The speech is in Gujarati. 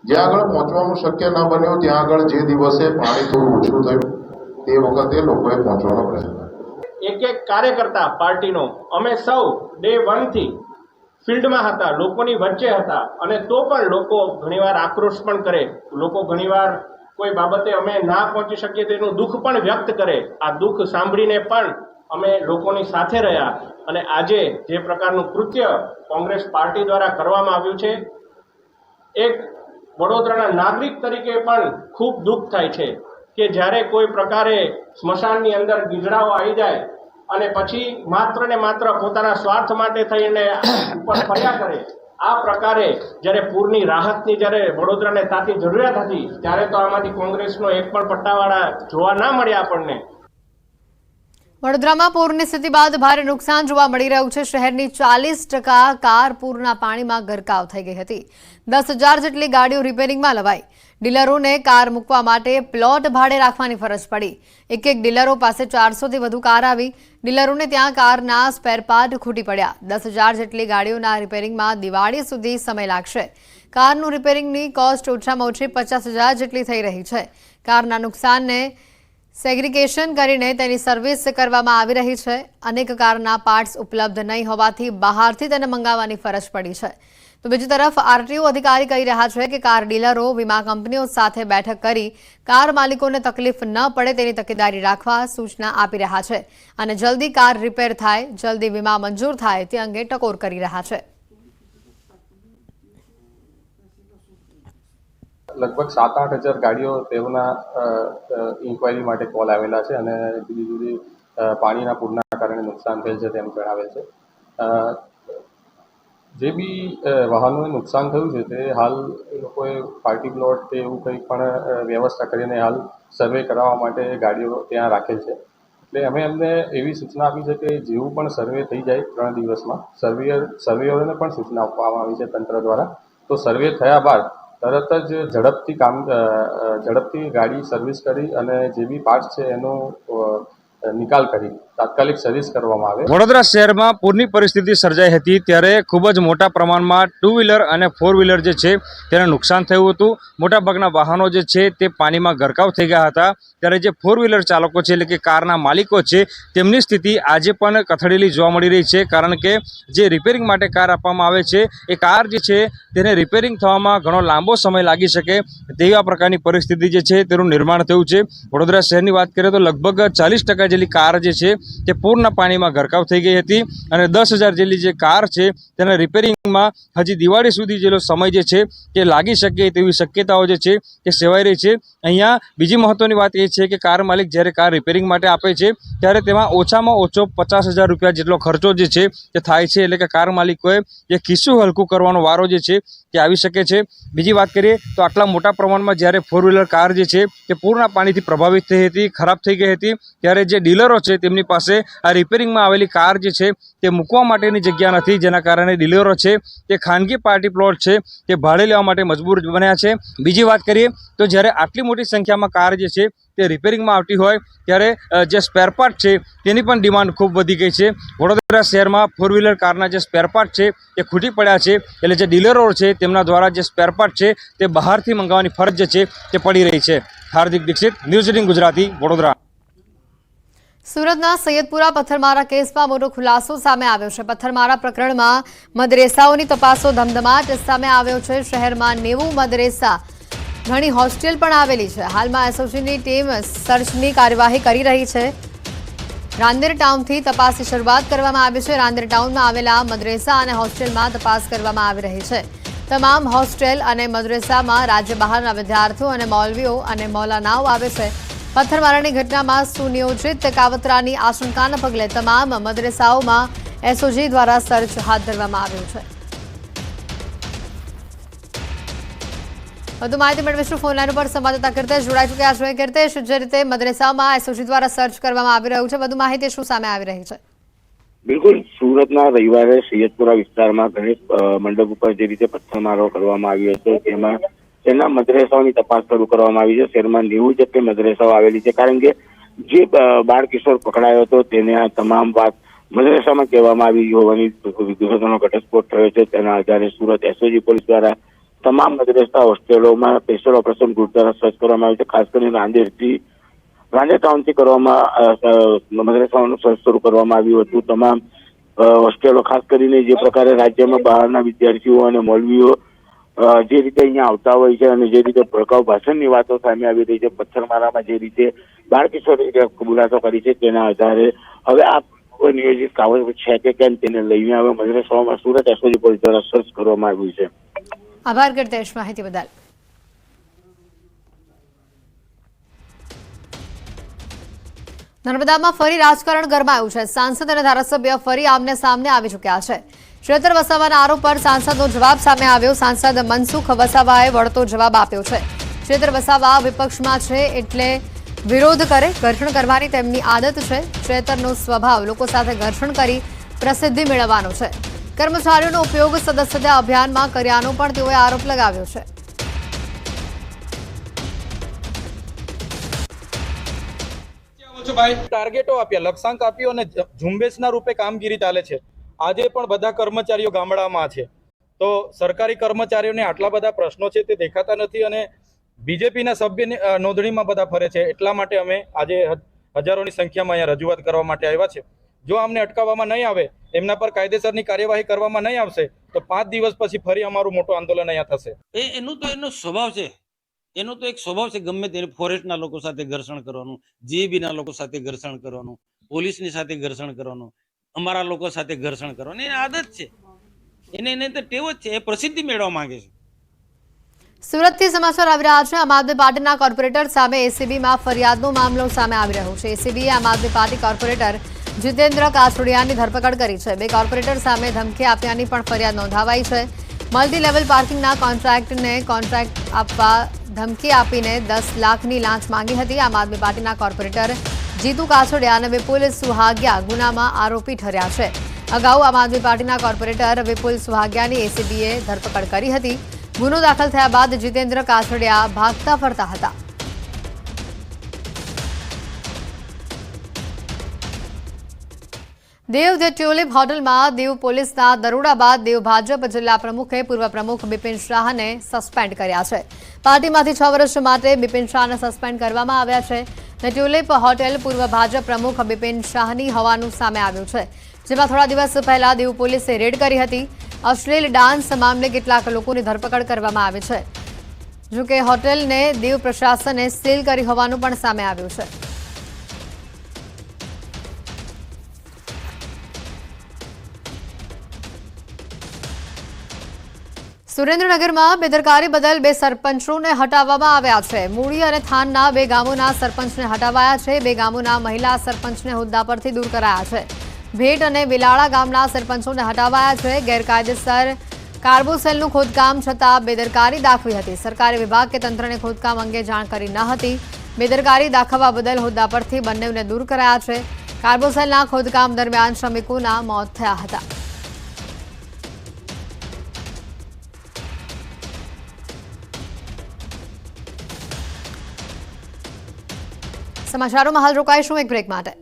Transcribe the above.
જ્યાં આગળ પહોંચવાનું શક્ય ન બન્યું ત્યાં આગળ જે દિવસે પાણી થોડું ઓછું થયું તે વખતે લોકોએ પહોંચવાનો પ્રયત્ન. એક એક કાર્યકર્તા પાર્ટીનો અમે સૌ ડે 1 થી ફિલ્ડમાં હતા, લોકોની વચ્ચે હતા, અને તો પણ લોકો ઘણીવાર આક્રોશ પણ કરે, લોકો ઘણીવાર કોઈ બાબતે અમે ના પહોંચી શકીએ તેનું દુઃખ પણ વ્યક્ત કરે. આ દુઃખ સાંભળીને પણ અમે લોકોની સાથે રહ્યા અને આજે જે પ્રકારનું કૃત્ય કોંગ્રેસ પાર્ટી દ્વારા કરવામાં આવ્યું છે, એક વડોદરાના નાગરિક તરીકે પણ ખૂબ દુઃખ થાય છે કે જ્યારે કોઈ પ્રકારે સ્મશાનની અંદર ગીધડાઓ આવી જાય અને પછી માત્ર ને માત્ર પોતાના સ્વાર્થ માટે થઈને ઉપર ફર્યા કરે. આ પ્રકારે જ્યારે પૂરની રાહતની જ્યારે વડોદરાને તાતી જરૂરિયાત હતી ત્યારે તો આમાંથી કોંગ્રેસનો એક પણ પટ્ટાવાળા જોવા ના મળ્યા આપણને. વડોદરામાં પૂરની સ્થિતિ બાદ ભારે નુકસાન જોવા મળી રહ્યું છે. શહેરની 40% કાર પૂરના પાણીમાં ગરકાવ થઈ ગઈ હતી. 10,000 જેટલી ગાડીઓ રિપેરિંગમાં લવાઈ. ડીલરોને કાર મૂકવા માટે પ્લોટ ભાડે રાખવાની ફરજ પડી. એક ડીલરો પાસે 400થી વધુ કાર આવી. ડીલરોને ત્યાં કારના સ્પેરપાર્ટ ખૂટી પડ્યા. 10,000 જેટલી ગાડીઓના રિપેરિંગમાં દિવાળી સુધી સમય લાગશે. કારનું રિપેરિંગની કોસ્ટ ઓછામાં ઓછી 50,000 જેટલી થઈ રહી છે. કારના નુકસાનને સેગ્રીગેશન કરીને તેની સર્વિસ કરવામાં આવી રહી છે. અનેક કારના પાર્ટ્સ ઉપલબ્ધ નહીં હોવાથી બહારથી તેને મંગાવવાની ફરજ પડી છે. તો બીજી તરફ આરટીઓ અધિકારી કહી રહ્યા છે કે કાર ડીલરો વીમા કંપનીઓ સાથે બેઠક કરી કાર માલિકોને તકલીફ ન પડે તેની તકેદારી રાખવા સૂચના આપી રહ્યા છે અને જલ્દી કાર રિપેર થાય, જલ્દી વીમા મંજૂર થાય તે અંગે ટકોર કરી રહ્યા છે. લગભગ 7-8 હજાર ગાડીઓ તેઓના ઇન્ક્વાયરી માટે કોલ આવેલા છે અને જુદી જુદી પાણીના પૂરના કારણે નુકસાન થયેલ છે તેમ જણાવેલ છે. જે બી વાહનોને નુકસાન થયું છે તે હાલ એ લોકોએ પાર્ટી પ્લોટ કે એવું કંઈ પણ વ્યવસ્થા કરીને હાલ સર્વે કરાવવા માટે ગાડીઓ ત્યાં રાખેલ છે. એટલે અમે એમને એવી સૂચના આપી છે કે જેવું પણ સર્વે થઈ જાય 3 દિવસમાં સર્વેયરોને પણ સૂચના આપવામાં આવી છે તંત્ર દ્વારા. તો સર્વે થયા બાદ તરત જ ઝડપથી ગાડી સર્વિસ કરી અને જે બી પાર્ટ્સ છે એનો નિકાલ કરી તાત્કાલિક સર્વિસ કરવામાં આવે. વડોદરા શહેરમાં પૂરની પરિસ્થિતિ સર્જાઈ હતી ત્યારે ખૂબ જ મોટા પ્રમાણમાં 2 વ્હીલર અને 4 વ્હીલર જે છે તેને નુકસાન થયું હતું. મોટાભાગના વાહનો જે છે તે પાણીમાં ગરકાવ થઈ ગયા હતા. ત્યારે જે 4 વ્હીલર ચાલકો છે એટલે કે કારના માલિકો છે તેમની સ્થિતિ આજે પણ કથળેલી જોવા મળી રહી છે. કારણ કે જે રિપેરિંગ માટે કાર આપવામાં આવે છે એ કાર જે છે તેને રિપેરિંગ થવામાં ઘણો લાંબો સમય લાગી શકે તેવા પ્રકારની પરિસ્થિતિ જે છે તેનું નિર્માણ થયું છે. વડોદરા શહેરની વાત કરીએ તો લગભગ 40% જેટલી કાર જે છે તે પૂરના પાણીમાં ગરકાવ થઈ ગઈ હતી અને 10,000 જેટલી જે કાર છે તેના રિપેરિંગમાં હજી દિવાળી સુધી જેટલો સમય જે છે તે લાગી શકે તેવી શક્યતાઓ જે છે તે સેવાઈ રહી છે. અહીંયા બીજી મહત્વની વાત એ છે કે કાર માલિક જ્યારે કાર રિપેરિંગ માટે આપે છે ત્યારે તેમાં ઓછામાં ઓછો 50,000 રૂપિયા જેટલો ખર્ચો જે છે તે થાય છે. એટલે કે કાર માલિકોએ જે ખિસ્સું હલકું કરવાનો વારો જે છે તે આવી શકે છે. બીજી વાત કરીએ તો આટલા મોટા પ્રમાણમાં જ્યારે 4 વ્હીલર કાર જે છે તે પૂરના પાણીથી પ્રભાવિત થઈ હતી, ખરાબ થઈ ગઈ હતી, ત્યારે જે ડીલરો છે તેમની પાસે આ રિપેરિંગમાં આવેલી કાર જે છે તે મૂકવા માટેની જગ્યા નથી, જેના કારણે ડીલરો છે તે ખાનગી પાર્ટી પ્લોટ છે તે ભાડે લેવા માટે મજબૂર બન્યા છે. બીજી વાત કરીએ તો જ્યારે આટલી મોટી સંખ્યામાં કાર જે છે તે રિપેરિંગમાં આવતી હોય ત્યારે જે સ્પેરપાર્ટ છે તેની પણ ડિમાન્ડ ખૂબ વધી ગઈ છે. વડોદરા શહેરમાં 4 વ્હીલર કારના જે સ્પેરપાર્ટ છે તે ખૂટી પડ્યા છે. એટલે જે ડીલરો છે તેમના દ્વારા જે સ્પેરપાર્ટ છે તે બહારથી મંગાવવાની ફરજ જે છે તે પડી રહી છે. હાર્દિક દીક્ષિત, ન્યૂઝ 18 ગુજરાતી, વડોદરા. સુરતના સૈયદપુરા પથ્થરમારા કેસમાં મોટો ખુલાસો સામે આવ્યો છે. પથ્થરમારા પ્રકરણમાં મદરેસાઓની તપાસો ધમધમાટ સામે આવ્યો છે. શહેરમાં 90 મદરેસા, ઘણી હોસ્ટેલ પણ આવેલી છે. હાલમાં એસઓજીની ટીમ સર્ચની કાર્યવાહી કરી રહી છે. રાંદેર ટાઉનથી તપાસની શરૂઆત કરવામાં આવી છે. રાંદેર ટાઉનમાં આવેલા મદરેસા અને હોસ્ટેલમાં તપાસ કરવામાં આવી રહી છે. તમામ હોસ્ટેલ અને મદરેસામાં રાજ્ય બહારના વિદ્યાર્થીઓ અને મૌલવીઓ અને મૌલાનાઓ આવે છે. પથ્થરમારાની ઘટનામાં સુનિયોજિત કાવતરાની આશંકાના પગલે તમામ મદરેસાઓમાં એસઓજી દ્વારા સર્ચ હાથ ધરવામાં આવ્યું છે. વધુ માહિતી મેળવીશું ફોન લાઈન પર સંવાદદાતા કીર્તેશ જોડાઈ ચૂક્યા છે. કીર્તેશ, જે રીતે મદરેસામાં એસઓજી દ્વારા સર્ચ કરવામાં આવી રહ્યું છે, વધુ માહિતી શું સામે આવી રહી છે? બિલકુલ, સુરતના રવિવારે સૈયદપુરા વિસ્તારમાં ગણેશ મંડપ ઉપર જે રીતે પથ્થરમારો કરવામાં આવ્યો હતો તેમાં તેના મદરેસાઓની તપાસ શરૂ કરવામાં આવી છે. શહેરમાં 90 જેટલી મદરેસાઓ આવેલી છે. કારણ કે જે બાળ કિશોર પકડાયો હતો તેને આ તમામ વાત મદરેસામાં કહેવામાં આવી હોવાની વિગતોનો ઘટસ્ફોટ થયો છે. તેના આધારે સુરત એસઓજી પોલીસ દ્વારા તમામ મદરેસા હોસ્ટેલોમાં સ્પેશિયલ ઓપરેશન ગ્રુપ દ્વારા સર્ચ કરવામાં આવ્યું છે. ખાસ કરીને રાંદેર ટાઉનથી કરવામાં મદરેસાઓનું સર્ચ શરૂ કરવામાં આવ્યું હતું. તમામ હોસ્ટેલો ખાસ કરીને જે પ્રકારે રાજ્યમાં બહારના વિદ્યાર્થીઓ અને મૌલવીઓ જે રીતે અહીંયા આવતા હોય છે અને જે રીતે ભડકાઉ ભાષણની વાતો સામે આવી રહી છે, પથ્થરમારામાં જે રીતે બાળકિશોરી કબૂલાતો કરી છે, તેના આધારે હવે આ નિયોજિત કાવડ છે કે કેમ તેને લઈને હવે મદરેસાઓમાં સુરત એસઓજી પોલીસ દ્વારા સર્ચ કરવામાં આવ્યું છે. આભાર કીર્તેશ માહિતી બદલ. નર્મદામાં ફરી રાજકારણ ગરમાયું છે. સાંસદ અને ધારાસભ્ય ફરી આમને સામને આવી ચૂક્યા છે. ક્ષેત્ર વસાવાના આરોપ પર સાંસદનો જવાબ સામે આવ્યો. સાંસદ મનસુખ વસાવાએ વળતો જવાબ આપ્યો છે. ક્ષેત્ર વસાવા વિપક્ષમાં છે એટલે વિરોધ કરે, ઘર્ષણ કરવાની તેમની આદત છે. ક્ષેત્રનો સ્વભાવ લોકો સાથે ઘર્ષણ કરી પ્રસિદ્ધિ મેળવવાનો છે. કર્મચારીઓનો ઉપયોગ સદસ્યતા અભિયાનમાં કર્યાનો પણ તેઓએ આરોપ લગાવ્યો છે. ટાર્ગેટો આપ્યા, લક્ષ્યાંક આપ્યો અને ઝુંબેશના રૂપે કામગીરી ચાલે છે. આજે પણ બધા કર્મચારીઓ ગામડામાં છે, તો સરકારી કર્મચારીઓને આટલા બધા પ્રશ્નો છે તે દેખાતા નથી અને બીજેપીના સભ્યની નોંધણીમાં બધા ફરે છે. એટલા માટે અમે આજે હજારોની સંખ્યામાં અહીંયા રજૂઆત કરવા માટે આવ્યા છે. જો અમને અટકાવવામાં નહીં આવે, એમના પર કાયદેસરની કાર્યવાહી કરવામાં નહીં આવશે તો 5 દિવસ પછી ફરી અમારું મોટું આંદોલન અહીંયા થશે. એનો સ્વભાવ છે, એનો તો એક સ્વભાવ છે ગમે તેને ફોરેસ્ટના લોકો સાથે ઘર્ષણ કરવાનું, જીબીના લોકો સાથે ઘર્ષણ કરવાનું, પોલીસની સાથે ઘર્ષણ કરવાનું, અમારા લોકો સાથે ઘર્ષણ કરવાનું. એની આદત છે, એને તો ટેવ જ છે. એ પ્રસિદ્ધિ મેળવવા માંગે છે. સુરતથી સમાચાર આવી રહ્યા છે. આમ આદમી પાર્ટીના કોર્પોરેટર સામે એસીબીમાં ફરિયાદનો મામલો સામે આવી રહ્યો છે. એસીબીએ આમ આદમી પાર્ટી કોર્પોરેટર જીતેન્દ્ર કાછડિયાની ધરપકડ કરી છે. 2 કોર્પોરેટર સામે ધમકી આપ્યાની પણ ફરિયાદ નોંધાવાઈ છે. મલ્ટી લેવલ પાર્કિંગના કોન્ટ્રાક્ટ આપવા ધમકી આપીને 10 લાખની લાંચ માંગી હતી. આમ આદમી પાર્ટીના કોર્પોરેટર જીતુ કાછડિયા અને વિપુલ સુહાગિયા ગુનામાં આરોપી ઠર્યા છે. અગાઉ આમ આદમી પાર્ટીના કોર્પોરેટર વિપુલ સુહાગિયાની એસીબીએ ધરપકડ કરી હતી. ગુનો દાખલ થયા બાદ જીતેન્દ્ર કાછડિયા ભાગતા ફરતા હતા. દેવ ધ ટ્યુલિપ હોટલમાં દેવ પોલીસના દરોડા બાદ દેવ ભાજપ જિલ્લા પ્રમુખે પૂર્વ પ્રમુખ બિપિન શાહને સસ્પેન્ડ કર્યા છે. પાર્ટીમાંથી 6 વર્ષ માટે બિપિન શાહને સસ્પેન્ડ કરવામાં આવ્યા છે. ધ ટ્યુલિપ હોટેલ પૂર્વ ભાજપ પ્રમુખ બિપિન શાહની હોવાનું સામે આવ્યું છે, જેમાં થોડા દિવસ પહેલા દેવ પોલીસે રેડ કરી હતી. અશ્લીલ ડાન્સ મામલે કેટલાક લોકોની ધરપકડ કરવામાં આવી છે. જોકે હોટેલને દેવ પ્રશાસને સીલ કરી હોવાનું પણ સામે આવ્યું છે. સુરેન્દ્રનગરમાં બેદરકારી બદલ 2 સરપંચોને હટાવવામાં આવ્યા છે. મૂળી અને થાનના 2 ગામોના સરપંચને હટાવાયા છે. 2 ગામોના મહિલા સરપંચને હોદ્દા પરથી દૂર કરાયા છે. ભેટ અને વિલાળા ગામના સરપંચોને હટાવાયા છે. ગેરકાયદેસર કાર્બોસેલનું ખોદકામ છતાં બેદરકારી દાખવી હતી. સરકારી વિભાગ કે તંત્રને ખોદકામ અંગે જાણ કરી ન હતી. બેદરકારી દાખવવા બદલ હોદ્દા પરથી બંનેને દૂર કરાયા છે. કાર્બોસેલના ખોદકામ દરમિયાન શ્રમિકોના મોત થયા હતા. સમાચારોમાં હાલ રોકાઈશું એક બ્રેક માટે.